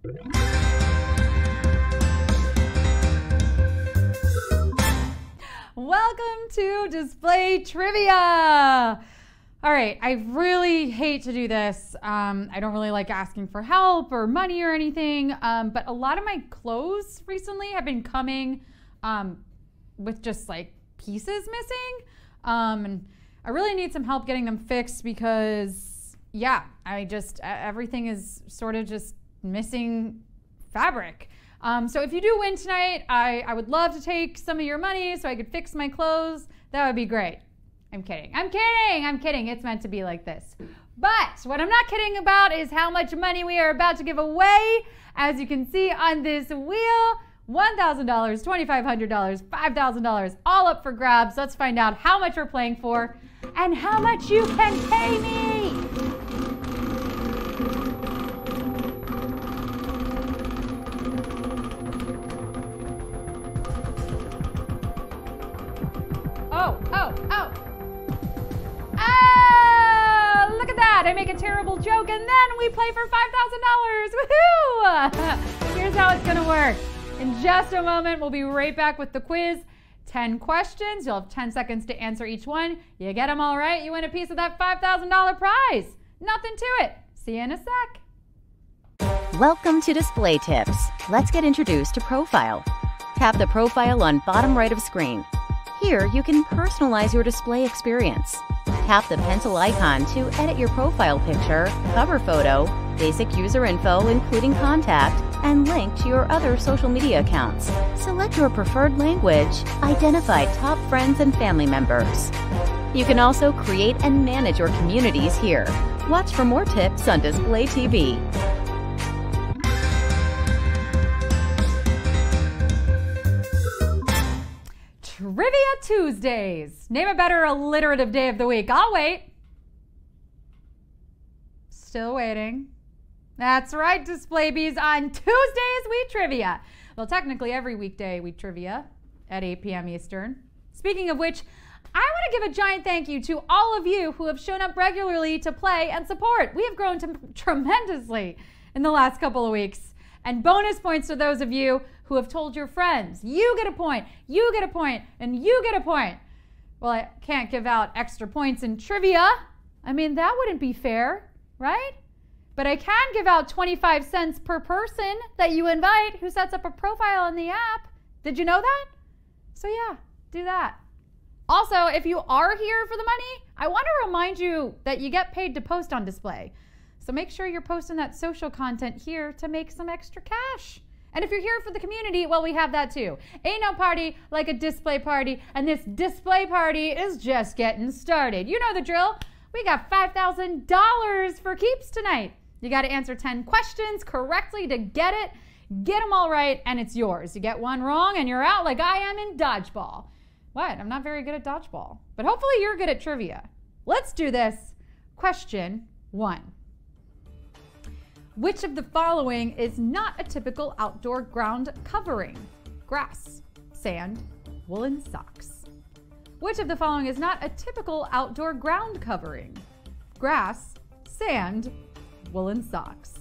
Welcome to Display Trivia. All right, I really hate to do this. I don't really like asking for help or money or anything, but a lot of my clothes recently have been coming with just like pieces missing. And I really need some help getting them fixed because, yeah, everything is sort of just missing fabric. So if you do win tonight, I would love to take some of your money so I could fix my clothes. That would be great. I'm kidding. I'm kidding. I'm kidding. It's meant to be like this. But what I'm not kidding about is how much money we are about to give away. As you can see on this wheel, $1,000, $2,500, $5,000, all up for grabs. Let's find out how much we're playing for and how much you can pay me. Look at that. I make a terrible joke and then we play for $5,000. Woohoo! Here's how it's going to work. In just a moment, we'll be right back with the quiz. 10 questions. You'll have 10 seconds to answer each one. You get them all right, you win a piece of that $5,000 prize. Nothing to it. See you in a sec. Welcome to Display Tips. Let's get introduced to Profile. Tap the profile on bottom right of screen. Here, you can personalize your display experience. Tap the pencil icon to edit your profile picture, cover photo, basic user info including contact, and link to your other social media accounts. Select your preferred language, identify top friends and family members. You can also create and manage your communities here. Watch for more tips on Display TV. Trivia Tuesdays. Name a better alliterative day of the week. I'll wait. Still waiting. That's right, Display Bees. On Tuesdays, we trivia. Well, technically every weekday we trivia at 8 p.m. Eastern. Speaking of which, I want to give a giant thank you to all of you who have shown up regularly to play and support. We have grown tremendously in the last couple of weeks. And bonus points to those of you who have told your friends. You get a point, you get a point, and you get a point. Well, I can't give out extra points in trivia. I mean, that wouldn't be fair, right? But I can give out 25 cents per person that you invite who sets up a profile in the app. Did you know that? So yeah, do that. Also, if you are here for the money, I want to remind you that you get paid to post on Display. So make sure you're posting that social content here to make some extra cash. And if you're here for the community, well, we have that too. Ain't no party like a display party, and this display party is just getting started. You know the drill. We got $5,000 for keeps tonight. You got to answer 10 questions correctly to get it. Get them all right, and it's yours. You get one wrong, and you're out like I am in dodgeball. What? I'm not very good at dodgeball, but hopefully you're good at trivia. Let's do this. Question 1. Which of the following is not a typical outdoor ground covering? Grass, sand, woolen socks. Which of the following is not a typical outdoor ground covering? Grass, sand, woolen socks.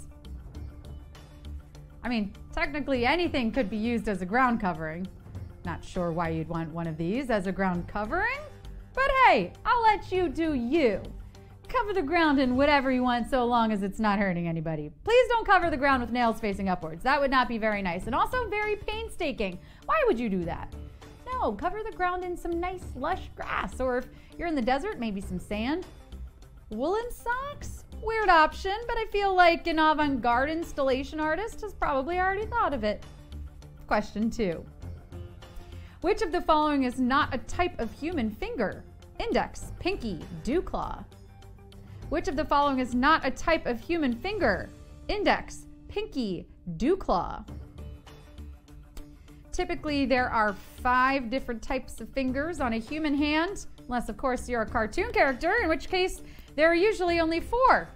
I mean, technically anything could be used as a ground covering. Not sure why you'd want one of these as a ground covering, but hey, I'll let you do you. Cover the ground in whatever you want so long as it's not hurting anybody. Please don't cover the ground with nails facing upwards. That would not be very nice and also very painstaking. Why would you do that? No, cover the ground in some nice lush grass, or if you're in the desert, maybe some sand. Woolen socks? Weird option, but I feel like an avant-garde installation artist has probably already thought of it. Question 2. Which of the following is not a type of human finger? Index, pinky, dew claw. Which of the following is not a type of human finger? Index, pinky, dew claw. Typically, there are 5 different types of fingers on a human hand, unless, of course, you're a cartoon character, in which case there are usually only 4.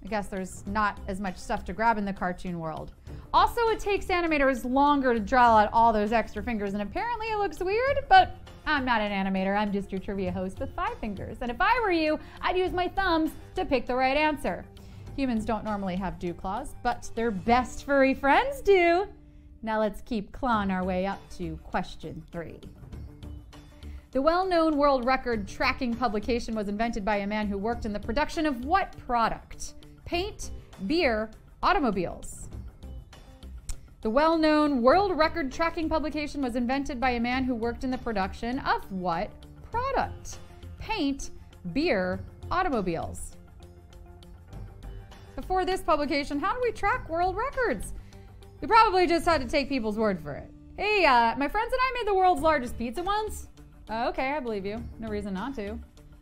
I guess there's not as much stuff to grab in the cartoon world. Also, it takes animators longer to draw out all those extra fingers, and apparently it looks weird, but I'm not an animator. I'm just your trivia host with 5 fingers. And if I were you, I'd use my thumbs to pick the right answer. Humans don't normally have dew claws, but their best furry friends do. Now let's keep clawing our way up to question 3. The well-known world record tracking publication was invented by a man who worked in the production of what product? Paint, beer, automobiles. The well-known world record tracking publication was invented by a man who worked in the production of what product? Paint, beer, automobiles. Before this publication, how do we track world records? We probably just had to take people's word for it. Hey, my friends and I made the world's largest pizza once. Okay, I believe you. No reason not to.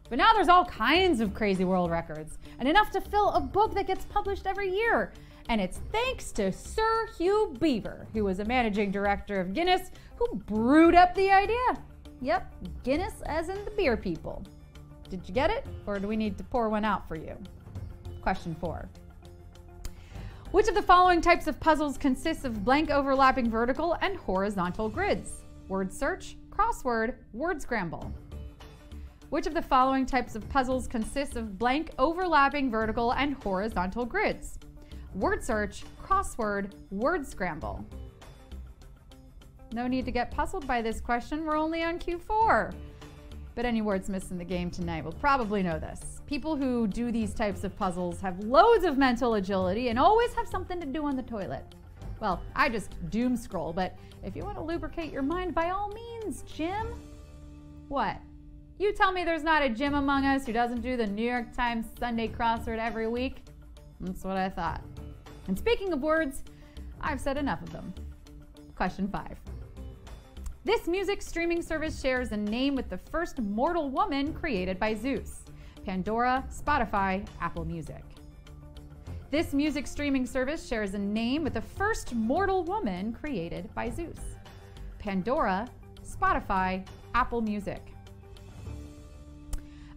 But now there's all kinds of crazy world records, and enough to fill a book that gets published every year. And it's thanks to Sir Hugh Beaver, who was a managing director of Guinness, who brewed up the idea. Yep, Guinness as in the beer people. Did you get it? Or do we need to pour one out for you? Question 4. Which of the following types of puzzles consists of blank overlapping vertical and horizontal grids? Word search, crossword, word scramble. Which of the following types of puzzles consists of blank overlapping vertical and horizontal grids? Word search, crossword, word scramble. No need to get puzzled by this question. We're only on Q4. But any wordsmiths in the game tonight will probably know this. People who do these types of puzzles have loads of mental agility and always have something to do on the toilet. Well, I just doom scroll, but if you want to lubricate your mind, by all means, Jim. What? You tell me there's not a Jim among us who doesn't do the New York Times Sunday crossword every week? That's what I thought. And speaking of words, I've said enough of them. Question 5. This music streaming service shares a name with the first mortal woman created by Zeus. Pandora, Spotify, Apple Music. This music streaming service shares a name with the first mortal woman created by Zeus. Pandora, Spotify, Apple Music.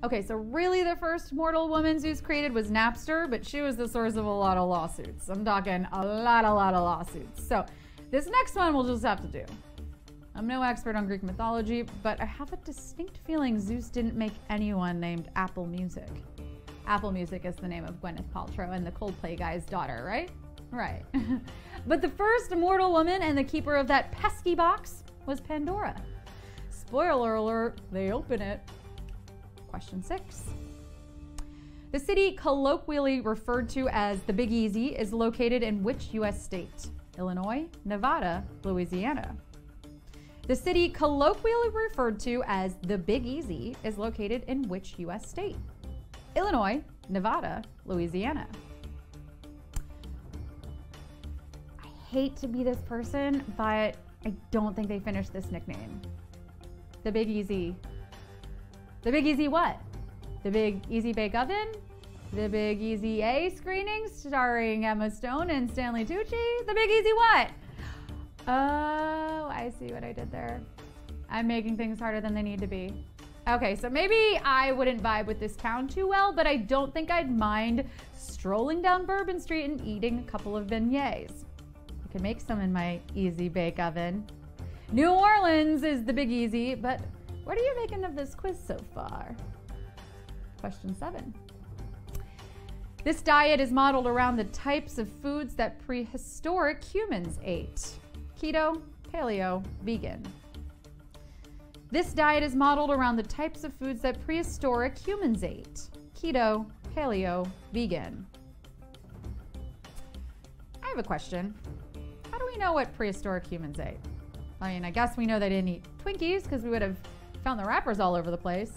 Okay, so really the first mortal woman Zeus created was Napster, but she was the source of a lot of lawsuits. I'm talking a lot of lawsuits. So this next one we'll just have to do. I'm no expert on Greek mythology, but I have a distinct feeling Zeus didn't make anyone named Apple Music. Apple Music is the name of Gwyneth Paltrow and the Coldplay guy's daughter, right? Right. But the first immortal woman and the keeper of that pesky box was Pandora. Spoiler alert, they open it. Question 6. The city colloquially referred to as the Big Easy is located in which U.S. state? Illinois, Nevada, Louisiana. The city colloquially referred to as the Big Easy is located in which U.S. state? Illinois, Nevada, Louisiana. I hate to be this person, but I don't think they finished this nickname. The Big Easy. The Big Easy what? The Big Easy Bake Oven? The Big Easy A screening starring Emma Stone and Stanley Tucci? The Big Easy what? Oh, I see what I did there. I'm making things harder than they need to be. Okay, so maybe I wouldn't vibe with this town too well, but I don't think I'd mind strolling down Bourbon Street and eating a couple of beignets. I can make some in my Easy Bake Oven. New Orleans is the Big Easy, but what are you making of this quiz so far? Question 7. This diet is modeled around the types of foods that prehistoric humans ate. Keto, paleo, vegan. This diet is modeled around the types of foods that prehistoric humans ate. Keto, paleo, vegan. I have a question. How do we know what prehistoric humans ate? I mean, I guess we know they didn't eat Twinkies because we would have found the wrappers all over the place.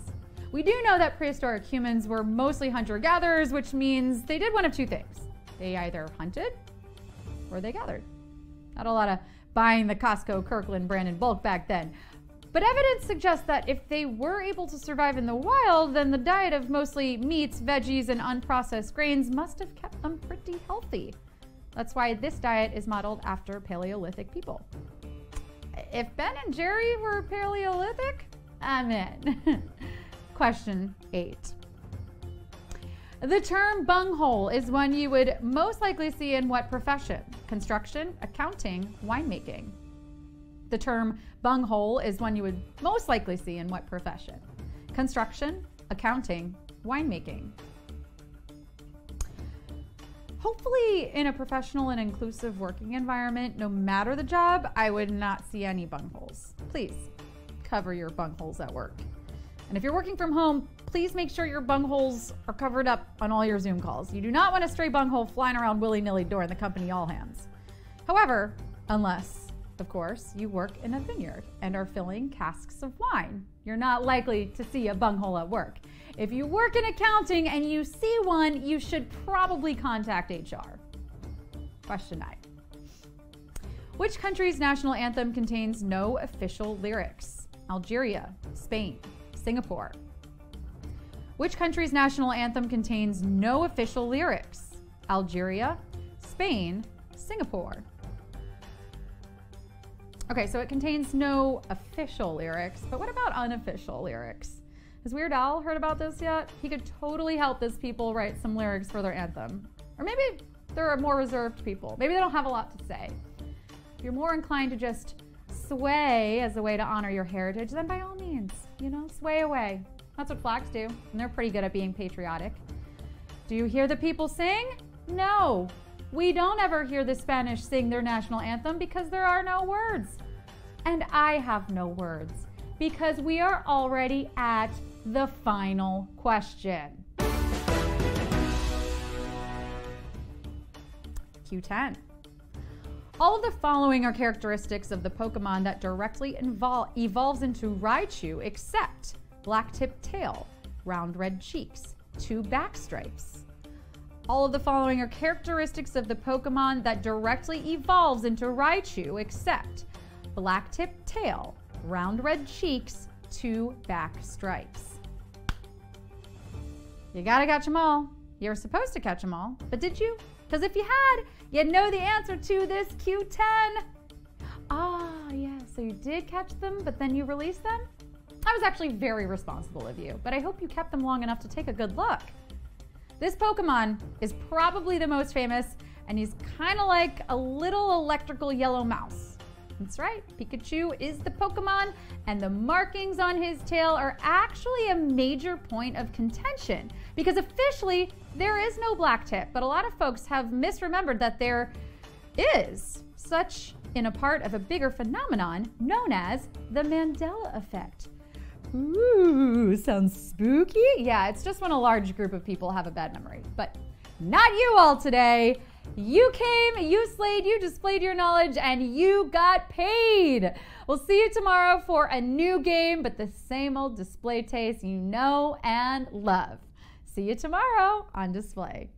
We do know that prehistoric humans were mostly hunter-gatherers, which means they did one of two things. They either hunted or they gathered. Not a lot of buying the Costco Kirkland brand in bulk back then. But evidence suggests that if they were able to survive in the wild, then the diet of mostly meats, veggies, and unprocessed grains must have kept them pretty healthy. That's why this diet is modeled after Paleolithic people. If Ben and Jerry were Paleolithic, I'm in. Question 8. The term bunghole is one you would most likely see in what profession? Construction, accounting, winemaking. The term bunghole is one you would most likely see in what profession? Construction, accounting, winemaking. Hopefully in a professional and inclusive working environment, no matter the job, I would not see any bungholes. Please cover your bungholes at work. And if you're working from home, please make sure your bungholes are covered up on all your Zoom calls. You do not want a stray bunghole flying around willy-nilly during the company all hands. However, unless, of course, you work in a vineyard and are filling casks of wine, you're not likely to see a bunghole at work. If you work in accounting and you see one, you should probably contact HR. Question 9. Which country's national anthem contains no official lyrics? Algeria, Spain, Singapore. Which country's national anthem contains no official lyrics? Algeria, Spain, Singapore. Okay, so it contains no official lyrics, but what about unofficial lyrics? Has Weird Al heard about this yet? He could totally help these people write some lyrics for their anthem. Or maybe they're more reserved people. Maybe they don't have a lot to say. If you're more inclined to just sway as a way to honor your heritage, then by all means, sway away. That's what flags do, and they're pretty good at being patriotic. Do you hear the people sing? No. We don't ever hear the Spanish sing their national anthem because there are no words. And I have no words because we are already at the final question. Q10. All of the following are characteristics of the Pokemon that directly evolves into Raichu except black-tipped tail, round red cheeks, 2 back stripes. All of the following are characteristics of the Pokemon that directly evolves into Raichu except black-tipped tail, round red cheeks, 2 back stripes. You gotta catch them all. You were supposed to catch them all, but did you? Because if you had, you'd know the answer to this Q10. Ah, yeah, so you did catch them, but then you released them? That was actually very responsible of you, but I hope you kept them long enough to take a good look. This Pokemon is probably the most famous, and he's kind of like a little electrical yellow mouse. That's right, Pikachu is the Pokemon, and the markings on his tail are actually a major point of contention, because officially there is no black tip, but a lot of folks have misremembered that there is, such in a part of a bigger phenomenon known as the Mandela effect. Ooh, sounds spooky? Yeah, it's just when a large group of people have a bad memory. But not you all today. You came, you slayed, you displayed your knowledge, and you got paid. We'll see you tomorrow for a new game, but the same old display taste you know and love. See you tomorrow on Display.